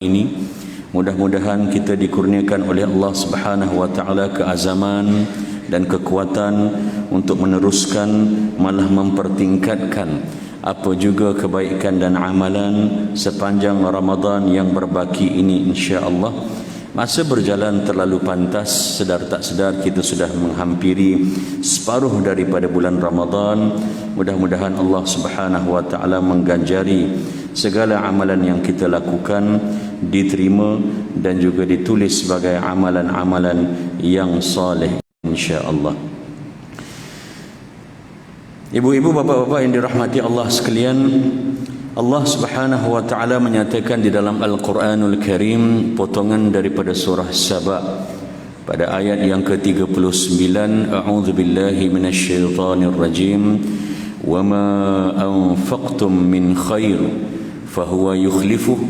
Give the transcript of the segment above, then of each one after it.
ini. Mudah-mudahan kita dikurniakan oleh Allah Subhanahu wa taala keazaman dan kekuatan untuk meneruskan, malah mempertingkatkan apa juga kebaikan dan amalan sepanjang Ramadan yang berbaki ini, insya-Allah. Masa berjalan terlalu pantas, sedar tak sedar kita sudah menghampiri separuh daripada bulan Ramadan. Mudah-mudahan Allah Subhanahu wa taala mengganjari segala amalan yang kita lakukan, diterima dan juga ditulis sebagai amalan-amalan yang soleh, insya-Allah. Ibu-ibu, bapa-bapa yang dirahmati Allah sekalian, Allah Subhanahu wa taala menyatakan di dalam Al-Quranul Karim, potongan daripada surah Saba pada ayat yang ke-39, a'udzubillahi minasyaitonir rajim, wa ma anfaqtum min khair fahuwa yukhlifuh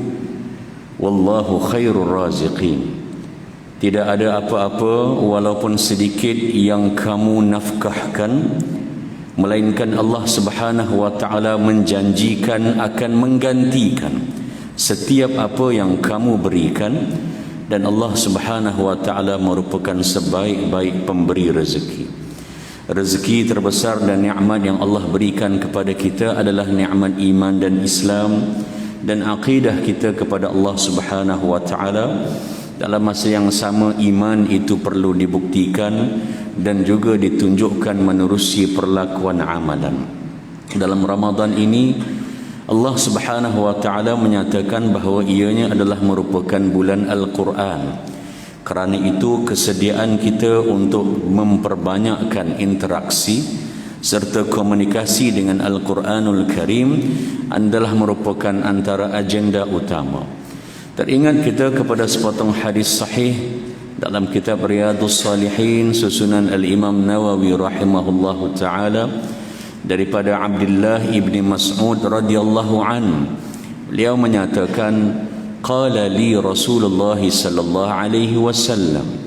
wallahu khairur raziqin. Tidak ada apa-apa walaupun sedikit yang kamu nafkahkan, melainkan Allah Subhanahu wa taala menjanjikan akan menggantikan setiap apa yang kamu berikan, dan Allah Subhanahu wa taala merupakan sebaik-baik pemberi rezeki. Rezeki terbesar dan nikmat yang Allah berikan kepada kita adalah nikmat iman dan Islam dan akidah kita kepada Allah Subhanahu wa taala. Dalam masa yang sama, iman itu perlu dibuktikan dan juga ditunjukkan menerusi perlakuan amalan. Dalam Ramadan ini Allah Subhanahu wa taala menyatakan bahawa ianya adalah merupakan bulan Al-Quran. Kerana itu kesediaan kita untuk memperbanyakkan interaksi serta komunikasi dengan Al-Quranul Karim adalah merupakan antara agenda utama. Teringat kita kepada sepotong hadis sahih dalam kitab Riyadhus Salihin susunan Al-Imam Nawawi rahimahullahu taala daripada Abdullah ibni Mas'ud radhiyallahu an. Beliau menyatakan, qala li Rasulullah sallallahu alaihi wasallam,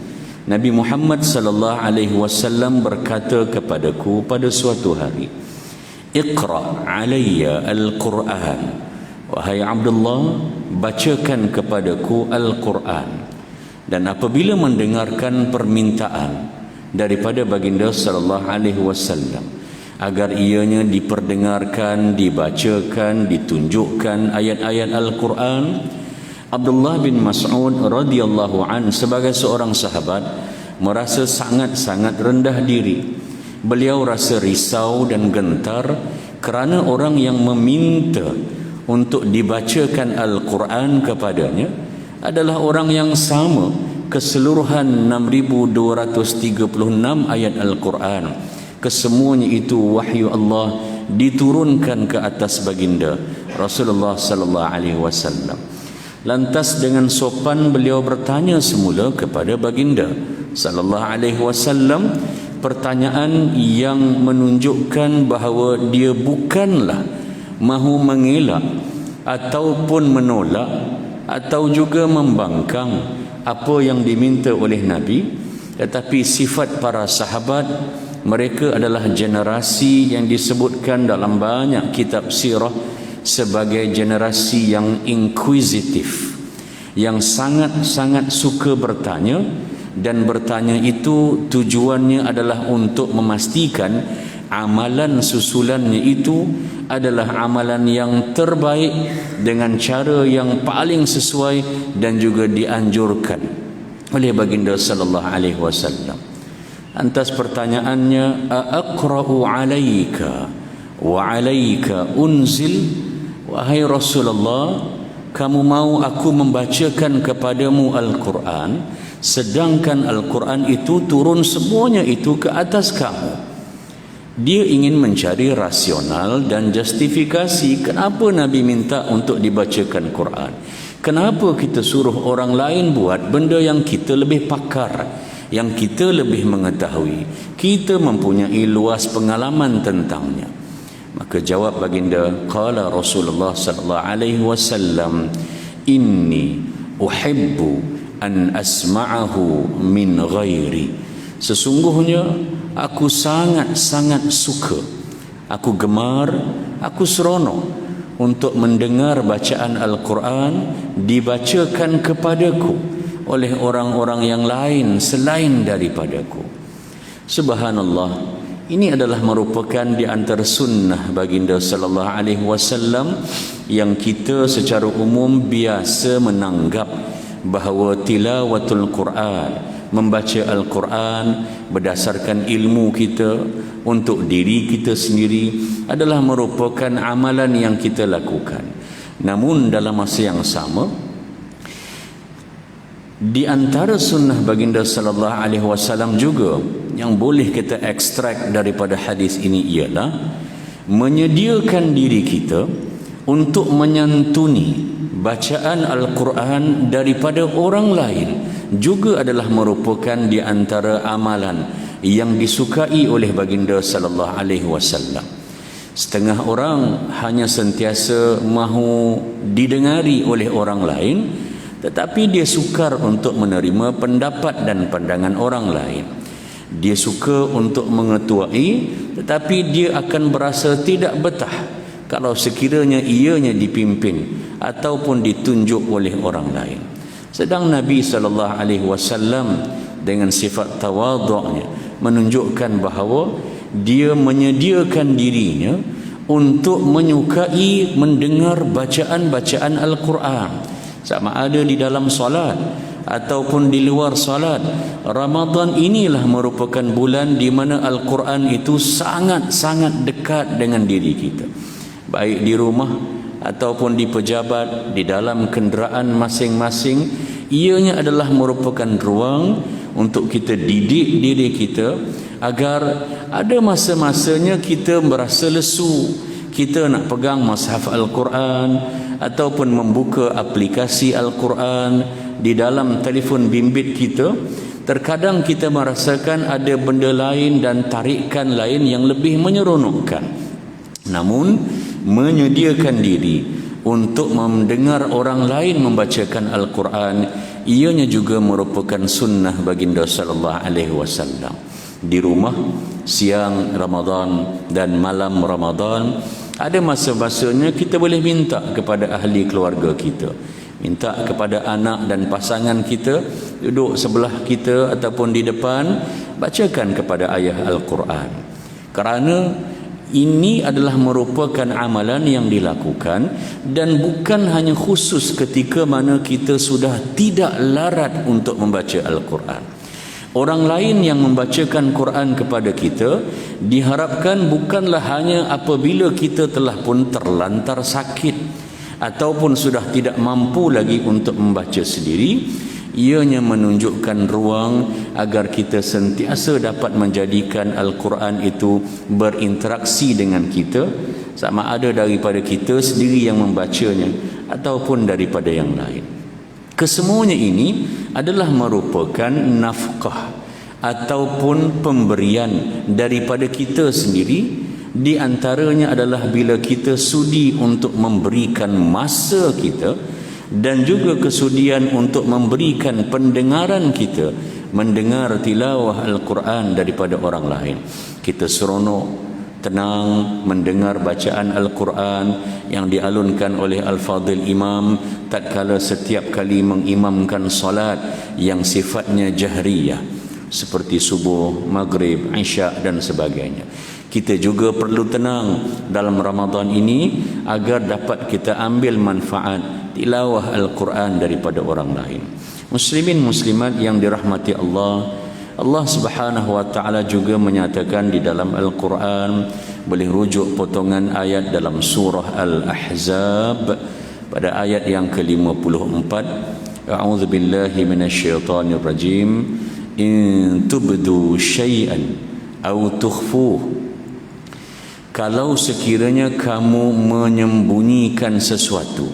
Nabi Muhammad sallallahu alaihi wasallam berkata kepadaku pada suatu hari, iqra alayya al-Quran, wahai Abdullah, bacakan kepadaku Al-Quran. Dan apabila mendengarkan permintaan daripada baginda sallallahu alaihi wasallam agar ianya diperdengarkan, dibacakan, ditunjukkan ayat-ayat Al-Quran, Abdullah bin Mas'ud radhiyallahu an sebagai seorang sahabat merasa sangat-sangat rendah diri. Beliau rasa risau dan gentar kerana orang yang meminta untuk dibacakan Al-Quran kepadanya adalah orang yang sama keseluruhan 6236 ayat Al-Quran. Kesemuanya itu wahyu Allah diturunkan ke atas baginda Rasulullah sallallahu alaihi wasallam. Lantas dengan sopan beliau bertanya semula kepada baginda sallallahu alaihi wasallam pertanyaan yang menunjukkan bahawa dia bukanlah mahu mengelak ataupun menolak atau juga membangkang apa yang diminta oleh Nabi, tetapi sifat para sahabat, mereka adalah generasi yang disebutkan dalam banyak kitab sirah sebagai generasi yang inquisitif, yang sangat-sangat suka bertanya, dan bertanya itu tujuannya adalah untuk memastikan amalan susulannya itu adalah amalan yang terbaik dengan cara yang paling sesuai dan juga dianjurkan oleh baginda sallallahu alaihi wasallam. Lantas pertanyaannya, aqra'u 'alaika wa 'alaika unzil, wahai Rasulullah, kamu mau aku membacakan kepadamu Al-Quran sedangkan Al-Quran itu turun semuanya itu ke atas kamu? Dia ingin mencari rasional dan justifikasi kenapa Nabi minta untuk dibacakan Quran. Kenapa kita suruh orang lain buat benda yang kita lebih pakar, yang kita lebih mengetahui, kita mempunyai luas pengalaman tentangnya. Maka jawab baginda, qala Rasulullah sallallahu alaihi wasallam, inni uhibbu an asma'ahu min ghairi. Sesungguhnya aku sangat-sangat suka, aku gemar, aku seronok untuk mendengar bacaan Al-Quran dibacakan kepadaku oleh orang-orang yang lain selain daripadaku. Subhanallah, ini adalah merupakan di antara sunnah baginda sallallahu alaihi wasallam yang kita secara umum biasa menanggap bahawa tilawatul Quran, membaca Al-Quran berdasarkan ilmu kita untuk diri kita sendiri adalah merupakan amalan yang kita lakukan. Namun dalam masa yang sama, di antara sunnah baginda sallallahu alaihi wasallam juga yang boleh kita ekstrak daripada hadis ini ialah menyediakan diri kita untuk menyantuni bacaan Al-Quran daripada orang lain juga adalah merupakan di antara amalan yang disukai oleh baginda sallallahu alaihi wasallam. Setengah orang hanya sentiasa mahu didengari oleh orang lain, tetapi dia sukar untuk menerima pendapat dan pandangan orang lain. Dia suka untuk mengetuai, tetapi dia akan berasa tidak betah kalau sekiranya ianya dipimpin ataupun ditunjuk oleh orang lain. Sedang Nabi sallallahu alaihi wasallam dengan sifat tawadhu'nya menunjukkan bahawa dia menyediakan dirinya untuk menyukai mendengar bacaan-bacaan Al-Quran, sama ada di dalam solat ataupun di luar solat. Ramadan inilah merupakan bulan di mana Al-Quran itu sangat-sangat dekat dengan diri kita, baik di rumah ataupun di pejabat, di dalam kenderaan masing-masing. Ianya adalah merupakan ruang untuk kita didik diri kita agar ada masa-masanya kita merasa lesu, kita nak pegang mushaf Al-Quran ataupun membuka aplikasi Al-Quran di dalam telefon bimbit kita. Terkadang kita merasakan ada benda lain dan tarikan lain yang lebih menyeronokkan. Namun menyediakan diri untuk mendengar orang lain membacakan Al-Quran, ianya juga merupakan sunnah baginda sallallahu alaihi wasallam. Di rumah siang Ramadan dan malam Ramadan ada masa-masanya kita boleh minta kepada ahli keluarga kita, minta kepada anak dan pasangan kita duduk sebelah kita ataupun di depan, bacakan kepada ayah Al-Quran. Kerana ini adalah merupakan amalan yang dilakukan dan bukan hanya khusus ketika mana kita sudah tidak larat untuk membaca Al-Quran. Orang lain yang membacakan Quran kepada kita diharapkan bukanlah hanya apabila kita telah pun terlantar sakit ataupun sudah tidak mampu lagi untuk membaca sendiri. Ianya menunjukkan ruang agar kita sentiasa dapat menjadikan Al-Quran itu berinteraksi dengan kita, sama ada daripada kita sendiri yang membacanya ataupun daripada yang lain. Kesemuanya ini adalah merupakan nafkah ataupun pemberian daripada kita sendiri. Di antaranya adalah bila kita sudi untuk memberikan masa kita dan juga kesudian untuk memberikan pendengaran kita mendengar tilawah Al-Quran daripada orang lain. Kita seronok, tenang mendengar bacaan Al-Quran yang dialunkan oleh Al-Fadhil Imam tatkala setiap kali mengimamkan solat yang sifatnya jahriyah seperti subuh, maghrib, isya dan sebagainya. Kita juga perlu tenang dalam Ramadan ini agar dapat kita ambil manfaat tilawah Al-Quran daripada orang lain. Muslimin muslimat yang dirahmati Allah, Allah Subhanahu wa taala juga menyatakan di dalam Al-Quran, boleh rujuk potongan ayat dalam surah Al-Ahzab pada ayat yang ke-54. A'udzu billahi minasyaitonir rajim. In tubdu syai'an aw tukhfuhu, kalau sekiranya kamu menyembunyikan sesuatu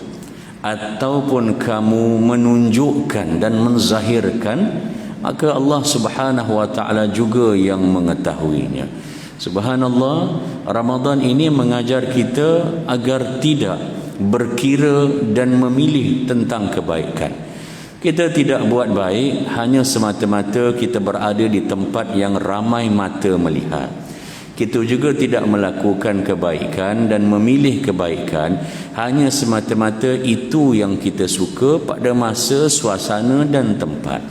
ataupun kamu menunjukkan dan menzahirkan, maka Allah Subhanahu wa taala juga yang mengetahuinya. Subhanallah, Ramadan ini mengajar kita agar tidak berkira dan memilih tentang kebaikan. Kita tidak buat baik hanya semata-mata kita berada di tempat yang ramai mata melihat. Kita juga tidak melakukan kebaikan dan memilih kebaikan hanya semata-mata itu yang kita suka pada masa, suasana dan tempat.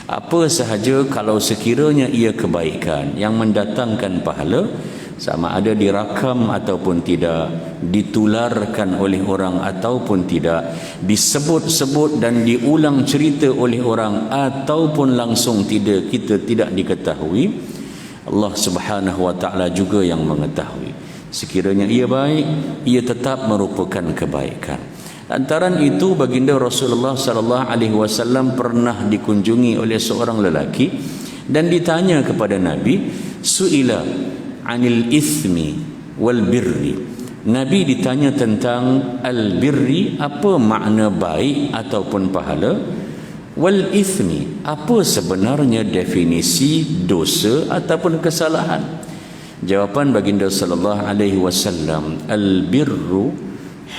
Apa sahaja kalau sekiranya ia kebaikan yang mendatangkan pahala, sama ada dirakam ataupun tidak, ditularkan oleh orang ataupun tidak, disebut-sebut dan diulang cerita oleh orang ataupun langsung tidak, kita tidak diketahui, Allah Subhanahu wa taala juga yang mengetahui. Sekiranya ia baik, ia tetap merupakan kebaikan. Lantaran itu baginda Rasulullah sallallahu alaihi wasallam pernah dikunjungi oleh seorang lelaki dan ditanya kepada Nabi, suila anil ithmi wal birri. Nabi ditanya tentang al birri, apa makna baik ataupun pahala, wal ithmi, apa sebenarnya definisi dosa ataupun kesalahan. Jawapan baginda sallallahu alaihi wasallam, al birru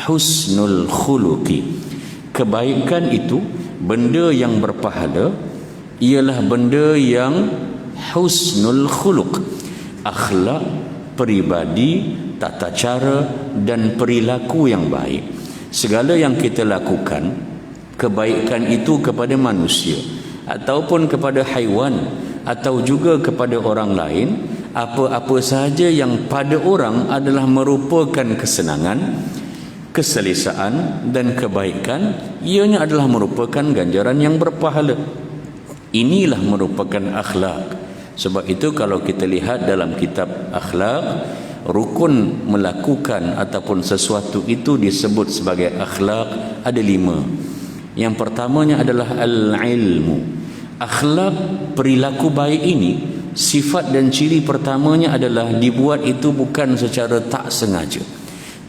husnul khuluqi. Kebaikan itu, benda yang berpahala, ialah benda yang husnul khuluq, akhlak, peribadi, tata cara dan perilaku yang baik. Segala yang kita lakukan, kebaikan itu kepada manusia ataupun kepada haiwan atau juga kepada orang lain, apa-apa sahaja yang pada orang adalah merupakan kesenangan, keselesaan dan kebaikan, ianya adalah merupakan ganjaran yang berpahala. Inilah merupakan akhlak. Sebab itu kalau kita lihat dalam kitab akhlak, rukun melakukan ataupun sesuatu itu disebut sebagai akhlak ada 5. Yang pertamanya adalah al-ilmu. Akhlak, perilaku baik ini, sifat dan ciri pertamanya adalah dibuat itu bukan secara tak sengaja,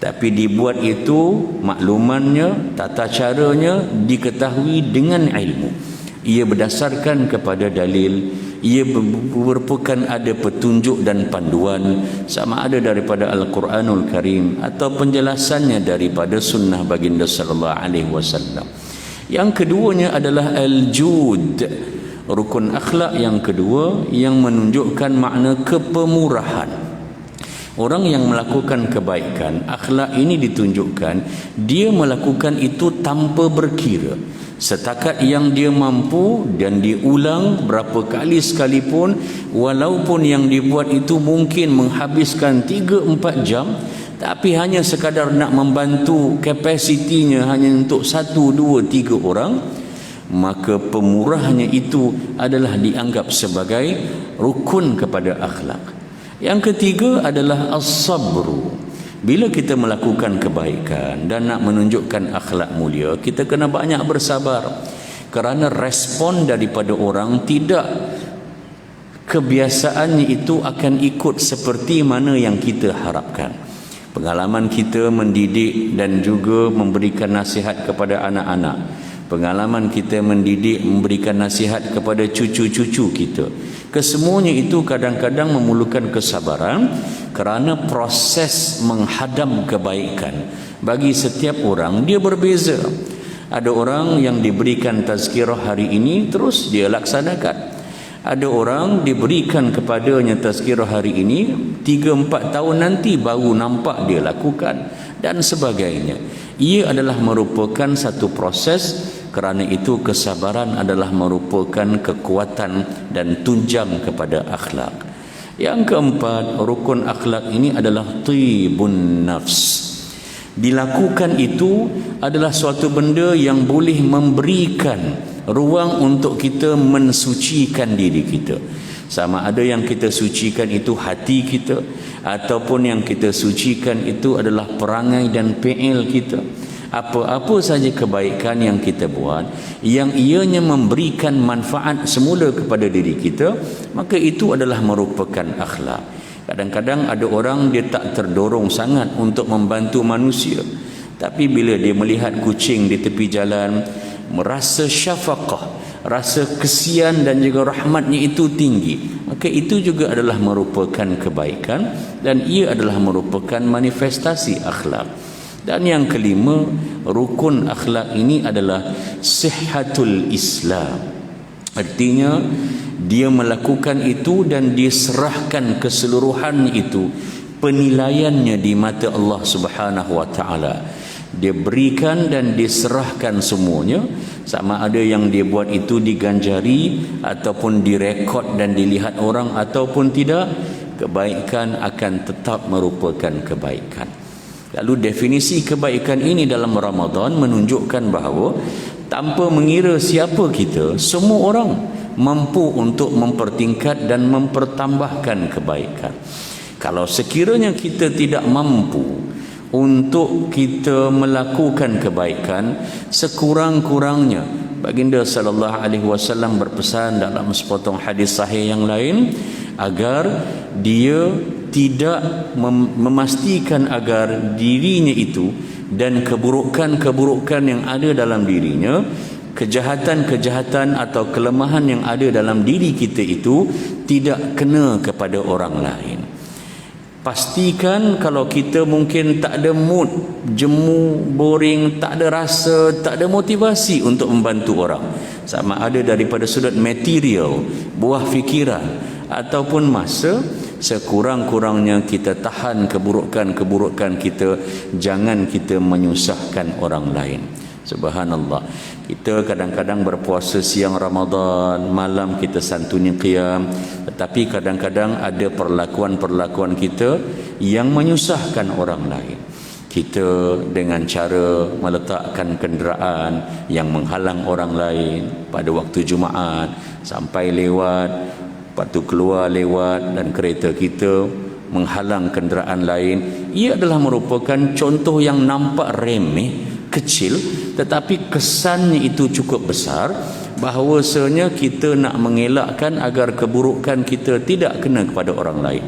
tapi dibuat itu maklumannya, tata caranya diketahui dengan ilmu. Ia berdasarkan kepada dalil, ia merupakan ada petunjuk dan panduan, sama ada daripada Al-Quranul Karim atau penjelasannya daripada sunnah baginda sallallahu alaihi wasallam. Yang keduanya adalah al-jud. Rukun akhlak yang kedua yang menunjukkan makna kepemurahan. Orang yang melakukan kebaikan, akhlak ini ditunjukkan dia melakukan itu tanpa berkira, setakat yang dia mampu, dan diulang berapa kali sekalipun, walaupun yang dibuat itu mungkin menghabiskan 3-4 jam, tapi hanya sekadar nak membantu kapasitinya hanya untuk 1, 2, 3 orang, maka pemurahnya itu adalah dianggap sebagai rukun kepada akhlak. Yang ketiga adalah as-sabru. Bila kita melakukan kebaikan dan nak menunjukkan akhlak mulia, kita kena banyak bersabar, kerana respon daripada orang tidak kebiasaannya itu akan ikut seperti mana yang kita harapkan. Pengalaman kita mendidik dan juga memberikan nasihat kepada anak-anak, pengalaman kita mendidik, memberikan nasihat kepada cucu-cucu kita, kesemuanya itu kadang-kadang memerlukan kesabaran, kerana proses menghadam kebaikan bagi setiap orang dia berbeza. Ada orang yang diberikan tazkirah hari ini terus dia laksanakan. Ada orang diberikan kepadanya tazkirah hari ini, 3-4 tahun nanti baru nampak dia lakukan, dan sebagainya. Ia adalah merupakan satu proses. Kerana itu kesabaran adalah merupakan kekuatan dan tunjang kepada akhlak. Yang keempat, rukun akhlak ini adalah tibun nafs. Dilakukan itu adalah suatu benda yang boleh memberikan ruang untuk kita mensucikan diri kita. Sama ada yang kita sucikan itu hati kita, ataupun yang kita sucikan itu adalah perangai dan fi'il kita. Apa-apa saja kebaikan yang kita buat, yang ianya memberikan manfaat semula kepada diri kita, maka itu adalah merupakan akhlak. Kadang-kadang ada orang dia tak terdorong sangat untuk membantu manusia, tapi bila dia melihat kucing di tepi jalan, merasa syafaqah, rasa kesian dan juga rahmatnya itu tinggi, maka itu juga adalah merupakan kebaikan, dan ia adalah merupakan manifestasi akhlak. Dan yang kelima, rukun akhlak ini adalah sihhatul Islam. Artinya dia melakukan itu dan diserahkan keseluruhan itu, penilaiannya di mata Allah Subhanahu wa taala. Dia berikan dan diserahkan semuanya, sama ada yang dia buat itu diganjari ataupun direkod dan dilihat orang ataupun tidak, kebaikan akan tetap merupakan kebaikan. Lalu definisi kebaikan ini dalam Ramadan menunjukkan bahawa tanpa mengira siapa kita, semua orang mampu untuk mempertingkat dan mempertambahkan kebaikan. Kalau sekiranya kita tidak mampu untuk kita melakukan kebaikan, sekurang-kurangnya baginda sallallahu alaihi wasallam berpesan dalam sepotong hadis sahih yang lain agar dia tidak memastikan agar dirinya itu dan keburukan-keburukan yang ada dalam dirinya, kejahatan-kejahatan atau kelemahan yang ada dalam diri kita itu tidak kena kepada orang lain. Pastikan kalau kita mungkin tak ada mood, jemu, boring, tak ada rasa, tak ada motivasi untuk membantu orang, sama ada daripada sudut material, buah fikiran ataupun masa, sekurang-kurangnya kita tahan keburukan-keburukan kita, jangan kita menyusahkan orang lain. Subhanallah, kita kadang-kadang berpuasa siang Ramadan, malam kita santuni qiyam, tetapi kadang-kadang ada perlakuan-perlakuan kita yang menyusahkan orang lain. Kita dengan cara meletakkan kenderaan yang menghalang orang lain pada waktu Jumaat, sampai lewat, lepas tu keluar lewat dan kereta kita menghalang kenderaan lain. Ia adalah merupakan contoh yang nampak remeh, kecil, tetapi kesannya itu cukup besar, bahawasanya kita nak mengelakkan agar keburukan kita tidak kena kepada orang lain.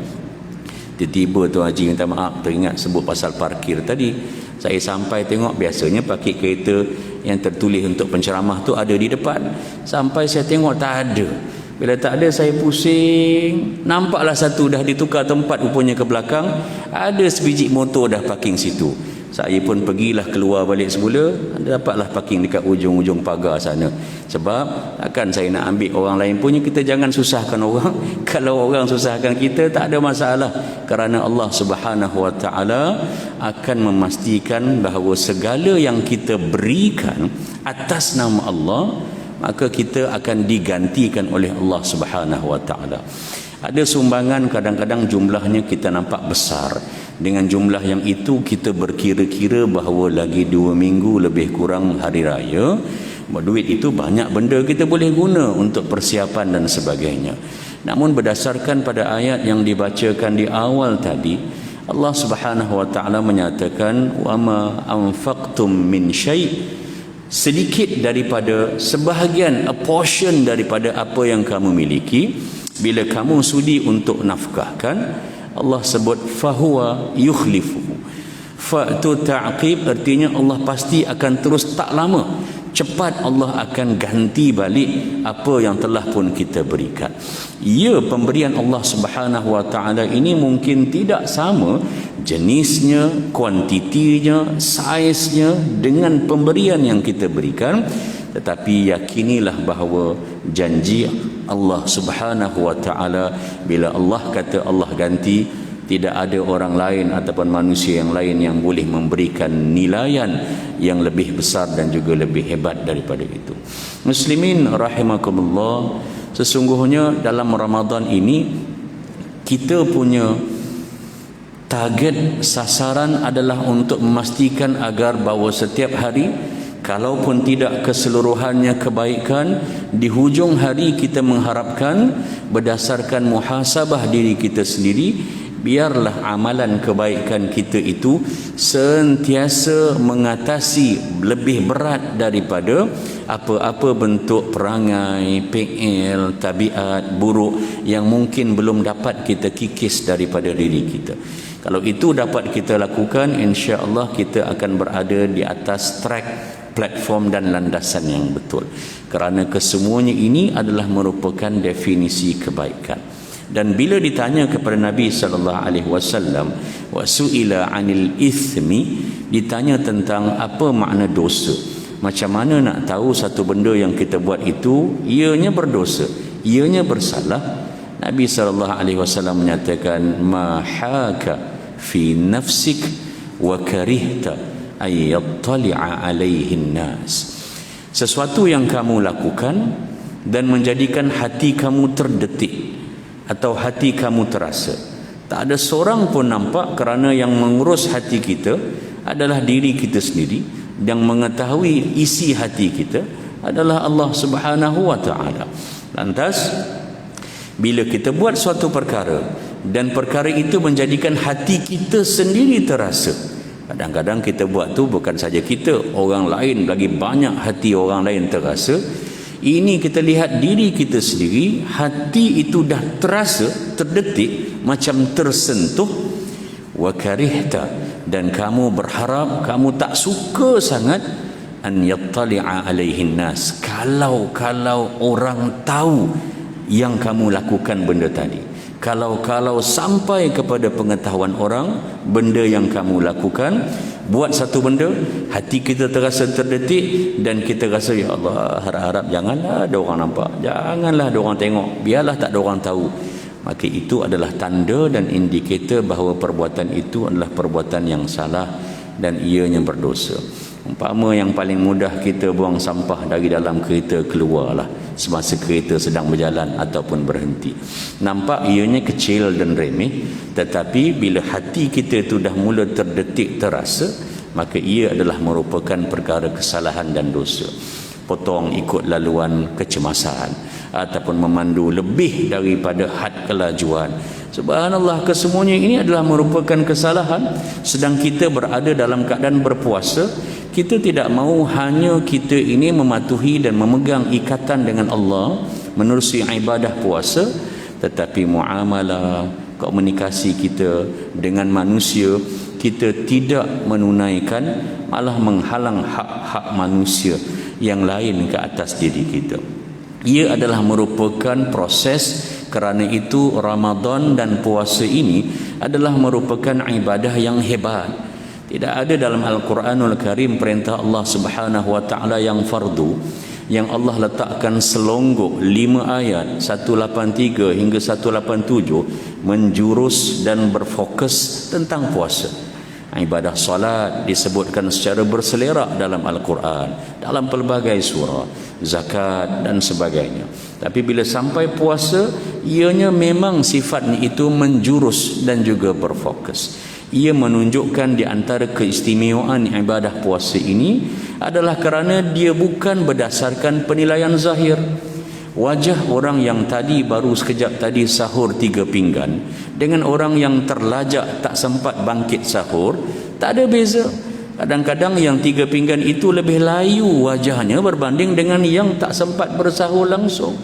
Tiba-tiba tu Haji minta maaf, teringat sebut pasal parkir tadi. Saya sampai tengok, biasanya parkir kereta yang tertulis untuk penceramah tu ada di depan. Sampai saya tengok tak ada. Bila tak ada, saya pusing. Nampaklah satu dah ditukar tempat rupanya ke belakang. Ada sebiji motor dah parking situ. Saya pun pergilah keluar balik semula, dapatlah parking dekat ujung-ujung pagar sana. Sebab takkan saya nak ambil orang lain punya, kita jangan susahkan orang. Kalau orang susahkan kita, tak ada masalah, kerana Allah Subhanahu wa taala akan memastikan bahawa segala yang kita berikan atas nama Allah, maka kita akan digantikan oleh Allah Subhanahu wa taala. Ada sumbangan kadang-kadang jumlahnya kita nampak besar. Dengan jumlah yang itu kita berkira-kira bahawa lagi 2 minggu lebih kurang hari raya. Duit itu banyak benda kita boleh guna untuk persiapan dan sebagainya. Namun berdasarkan pada ayat yang dibacakan di awal tadi, Allah Subhanahu wa taala menyatakan wa ma anfaqtum min syai', sedikit daripada sebahagian, a portion daripada apa yang kamu miliki, bila kamu sudi untuk nafkahkan, Allah sebut fahuwa yukhlifuhu. Fa tu ta'qib, artinya Allah pasti akan terus, tak lama, cepat Allah akan ganti balik apa yang telah pun kita berikan. Ya, pemberian Allah Subhanahu wa taala ini mungkin tidak sama jenisnya, kuantitinya, saiznya dengan pemberian yang kita berikan, tetapi yakinilah bahawa janji Allah Subhanahu wa taala, bila Allah kata Allah ganti, tidak ada orang lain ataupun manusia yang lain yang boleh memberikan nilaian yang lebih besar dan juga lebih hebat daripada itu. Muslimin rahimakumullah, sesungguhnya dalam Ramadan ini kita punya target sasaran adalah untuk memastikan agar bahawa setiap hari, kalaupun tidak keseluruhannya kebaikan, di hujung hari kita mengharapkan berdasarkan muhasabah diri kita sendiri, biarlah amalan kebaikan kita itu sentiasa mengatasi lebih berat daripada apa-apa bentuk perangai, PL, tabiat buruk yang mungkin belum dapat kita kikis daripada diri kita. Kalau itu dapat kita lakukan, insya-Allah kita akan berada di atas track, platform dan landasan yang betul. Kerana kesemuanya ini adalah merupakan definisi kebaikan. Dan bila ditanya kepada Nabi sallallahu alaihi wasallam, wa su'ila 'anil ithmi, ditanya tentang apa makna dosa. Macam mana nak tahu satu benda yang kita buat itu ianya berdosa, ianya bersalah? Nabi SAW menyatakan, ma haka fi nafsik wa karihta ay yattali'a alaihi nas. Sesuatu yang kamu lakukan dan menjadikan hati kamu terdetik atau hati kamu terasa, tak ada seorang pun nampak, kerana yang mengurus hati kita adalah diri kita sendiri. Yang mengetahui isi hati kita adalah Allah Subhanahu wa ta'ala. Lantas bila kita buat suatu perkara dan perkara itu menjadikan hati kita sendiri terasa, kadang-kadang kita buat tu bukan saja kita, orang lain lagi banyak hati orang lain terasa. Ini kita lihat diri kita sendiri, hati itu dah terasa, terdetik, macam tersentuh. Wa karihta, dan kamu berharap, kamu tak suka sangat, an yattali'a alaihin nas, kalau orang tahu yang kamu lakukan benda tadi, kalau sampai kepada pengetahuan orang benda yang kamu lakukan. Buat satu benda, hati kita terasa terdetik dan kita rasa, ya Allah, harap-harap janganlah ada orang nampak, janganlah ada orang tengok, biarlah tak ada orang tahu. Maka itu adalah tanda dan indikator bahawa perbuatan itu adalah perbuatan yang salah dan ianya berdosa. Umpama yang paling mudah, kita buang sampah dari dalam kereta, keluarlah semasa kereta sedang berjalan ataupun berhenti. Nampak ianya kecil dan remeh, tetapi bila hati kita itu dah mula terdetik, terasa, maka ia adalah merupakan perkara kesalahan dan dosa. Potong ikut laluan kecemasan ataupun memandu lebih daripada had kelajuan. Subhanallah, kesemuanya ini adalah merupakan kesalahan. Sedang kita berada dalam keadaan berpuasa, kita tidak mahu hanya kita ini mematuhi dan memegang ikatan dengan Allah menerusi ibadah puasa, tetapi muamalah, komunikasi kita dengan manusia, kita tidak menunaikan, malah menghalang hak-hak manusia yang lain ke atas diri kita. Ia adalah merupakan proses. Kerana itu Ramadan dan puasa ini adalah merupakan ibadah yang hebat. Tidak ada dalam Al-Quranul Karim perintah Allah Subhanahu wa ta'ala yang fardu, yang Allah letakkan selonggok 5 ayat 183 hingga 187 menjurus dan berfokus tentang puasa. Ibadah salat disebutkan secara berselerak dalam Al-Quran, dalam pelbagai surah, zakat dan sebagainya. Tapi bila sampai puasa, ianya memang sifatnya itu menjurus dan juga berfokus. Ia menunjukkan di antara keistimewaan ibadah puasa ini adalah kerana dia bukan berdasarkan penilaian zahir. Wajah orang yang tadi baru sekejap tadi sahur 3 pinggan dengan orang yang terlajak tak sempat bangkit sahur, tak ada beza. Kadang-kadang yang 3 pinggan itu lebih layu wajahnya berbanding dengan yang tak sempat bersahur langsung.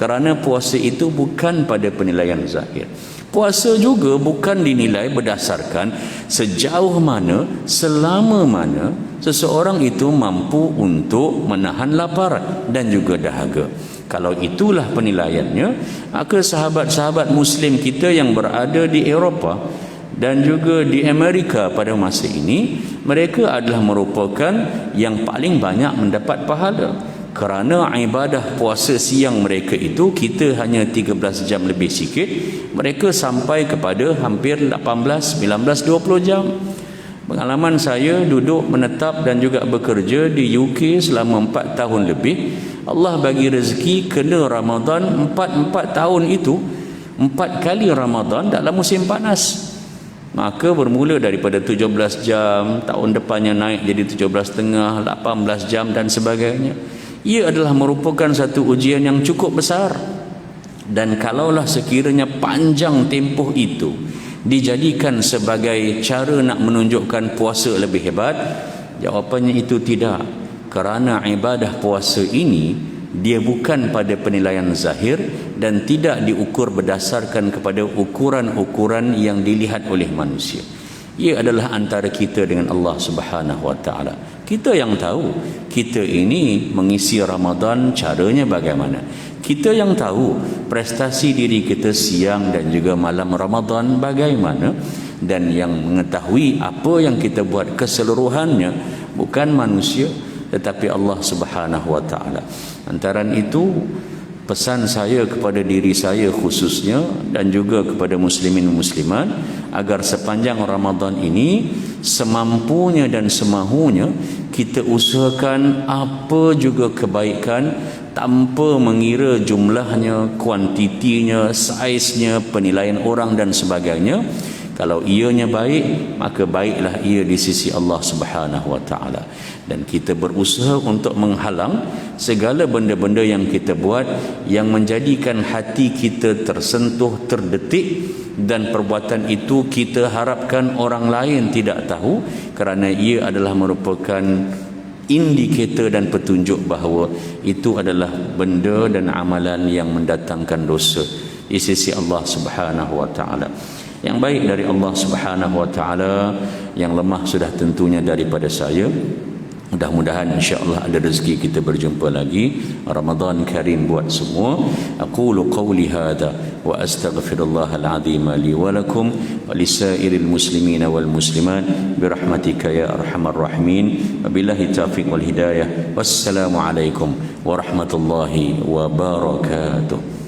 Kerana puasa itu bukan pada penilaian zahir. Puasa juga bukan dinilai berdasarkan sejauh mana, selama mana seseorang itu mampu untuk menahan lapar dan juga dahaga. Kalau itulah penilaiannya, maka sahabat-sahabat Muslim kita yang berada di Eropah dan juga di Amerika pada masa ini, mereka adalah merupakan yang paling banyak mendapat pahala. Kerana ibadah puasa siang mereka itu, kita hanya 13 jam lebih sikit, mereka sampai kepada hampir 18, 19, 20 jam. Pengalaman saya duduk menetap dan juga bekerja di UK selama 4 tahun lebih. Allah bagi rezeki kena Ramadan 4 tahun itu, 4 kali Ramadan dalam musim panas. Maka bermula daripada 17 jam, tahun depannya naik jadi 17,5, 18 jam dan sebagainya. Ia adalah merupakan satu ujian yang cukup besar. Dan kalaulah sekiranya panjang tempoh itu dijadikan sebagai cara nak menunjukkan puasa lebih hebat, jawapannya itu tidak. Kerana ibadah puasa ini dia bukan pada penilaian zahir dan tidak diukur berdasarkan kepada ukuran-ukuran yang dilihat oleh manusia. Ia adalah antara kita dengan Allah Subhanahu wa ta'ala. Kita yang tahu kita ini mengisi Ramadan caranya bagaimana. Kita yang tahu prestasi diri kita siang dan juga malam Ramadan bagaimana. Dan yang mengetahui apa yang kita buat keseluruhannya bukan manusia, tetapi Allah Subhanahu wa taala. Antaran itu pesan saya kepada diri saya khususnya dan juga kepada muslimin muslimat agar sepanjang Ramadan ini semampunya dan semahunya kita usahakan apa juga kebaikan tanpa mengira jumlahnya, kuantitinya, saiznya, penilaian orang dan sebagainya. Kalau ianya baik, maka baiklah ia di sisi Allah Subhanahu wa taala. Dan kita berusaha untuk menghalang segala benda-benda yang kita buat yang menjadikan hati kita tersentuh, terdetik, dan perbuatan itu kita harapkan orang lain tidak tahu kerana ia adalah merupakan indikator dan petunjuk bahawa itu adalah benda dan amalan yang mendatangkan dosa di sisi Allah Subhanahu wa taala. Yang baik dari Allah Subhanahu wa taala, yang lemah sudah tentunya daripada saya. Mudah-mudahan insya-Allah ada rezeki kita berjumpa lagi. Ramadan Karim buat semua. Aqulu qawli hadha wa astaghfirullahal azim li wa lakum wa lisairil muslimin wal muslimat birahmatika ya arhamar rahimin. Wabillahi taufiq wal hidayah. Wassalamu alaikum warahmatullahi wabarakatuh.